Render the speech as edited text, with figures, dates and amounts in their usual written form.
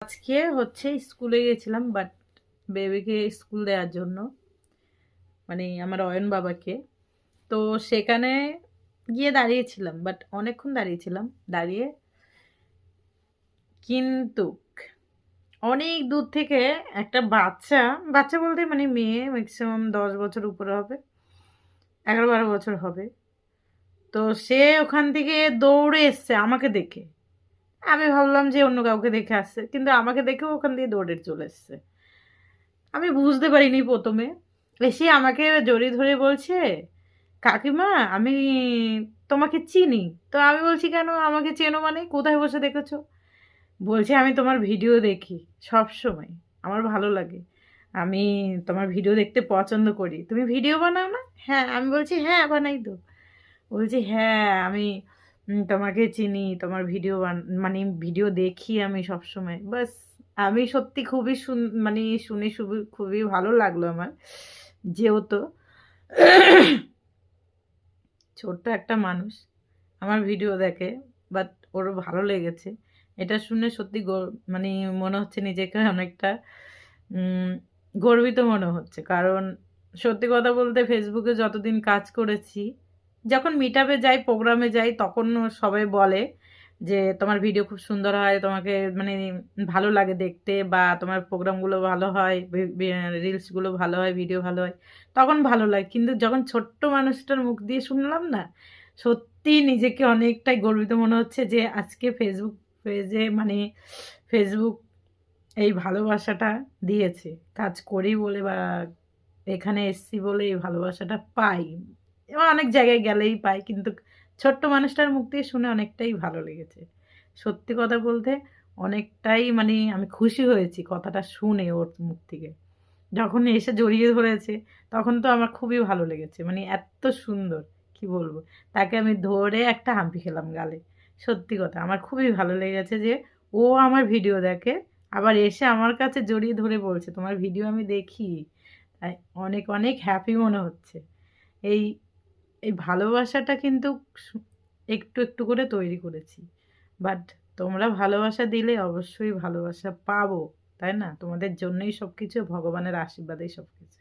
আজকে হচ্ছে স্কুলে গেছিলাম, বাট বেবিকে স্কুল দেওয়ার জন্য, মানে আমার অয়ন বাবাকে। তো সেখানে গিয়ে দাঁড়িয়েছিলাম, বাট অনেকক্ষণ দাঁড়িয়েছিলাম। দাঁড়িয়ে কিন্তু অনেক দূর থেকে একটা বাচ্চা, বাচ্চা বলতে মানে মেয়ে, ম্যাক্সিমাম 10 বছর উপরে হবে, 11-12 বছর হবে। তো সে ওখান থেকে দৌড়ে এসছে আমাকে দেখে। আমি ভাবলাম যে অন্য কাউকে দেখে আসছে, কিন্তু আমাকে দেখেও ওখান দিয়ে দৌড়ে চলে এসছে। আমি বুঝতে পারিনি প্রথমে। এসে আমাকে জড়িয়ে ধরে বলছে, কাকিমা আমি তোমাকে চিনি। তো আমি বলছি, কেন আমাকে চেনো মানে, কোথায় বসে দেখেছো? বলছে, আমি তোমার ভিডিও দেখি সব সময়, আমার ভালো লাগে, আমি তোমার ভিডিও দেখতে পছন্দ করি। তুমি ভিডিও বানাও না? হ্যাঁ। আমি বলছি, হ্যাঁ বানাই তো। বলছি, হ্যাঁ আমি তোমাকে চিনি, তোমার ভিডিও মানে ভিডিও দেখি আমি সব সময়। বাস, আমি সত্যি খুবই মানে শুনে খুবই খুবই ভালো লাগলো আমার। যেহেতু ছোট্ট একটা মানুষ আমার ভিডিও দেখে, বাট ওরও ভালো লেগেছে। এটা শুনে সত্যি মানে মনে হচ্ছে নিজেকে অনেকটা উম, গর্বিত মনে হচ্ছে। কারণ সত্যি কথা বলতে ফেসবুকে যতদিন কাজ করেছি, যখন মিটআপে যাই, প্রোগ্রামে যাই, তখন সবাই বলে যে তোমার ভিডিও খুব সুন্দর হয়, তোমাকে মানে ভালো লাগে দেখতে, বা তোমার প্রোগ্রামগুলো ভালো হয়, রিলসগুলো ভালো হয়, ভিডিও ভালো হয়, তখন ভালো লাগে। কিন্তু যখন ছোট্ট মানুষটার মুখ দিয়ে শুনলাম না, সত্যি নিজেকে অনেকটাই গর্বিত মনে হচ্ছে যে আজকে ফেসবুক পেজে মানে ফেসবুক এই ভালোবাসাটা দিয়েছে। কাজ করি বলে বা এখানে এসছি বলে এই ভালোবাসাটা পাই। এবং অনেক জায়গায় গেলেই পাই, কিন্তু ছোট্ট মানুষটার মুখ দিয়ে শুনে অনেকটাই ভালো লেগেছে। সত্যি কথা বলতে অনেকটাই মানে আমি খুশি হয়েছি কথাটা শুনে ওর মুখ থেকে। যখন এসে জড়িয়ে ধরেছে, তখন তো আমার খুবই ভালো লেগেছে। মানে এত সুন্দর, কি বলবো। তাকে আমি ধরে একটা হাম্পি খেলাম গালে। সত্যি কথা আমার খুবই ভালো লেগেছে যে ও আমার ভিডিও দেখে, আবার এসে আমার কাছে জড়িয়ে ধরে বলছে তোমার ভিডিও আমি দেখি। তাই অনেক অনেক হ্যাপি মনে হচ্ছে। এই এই ভালোবাসাটা কিন্তু একটু একটু করে তৈরি করেছি। বাট তোমরা ভালোবাসা দিলে অবশ্যই ভালোবাসা পাবো, তাই না? তোমাদের জন্যই সবকিছু, ভগবানের আশীর্বাদেই সবকিছু।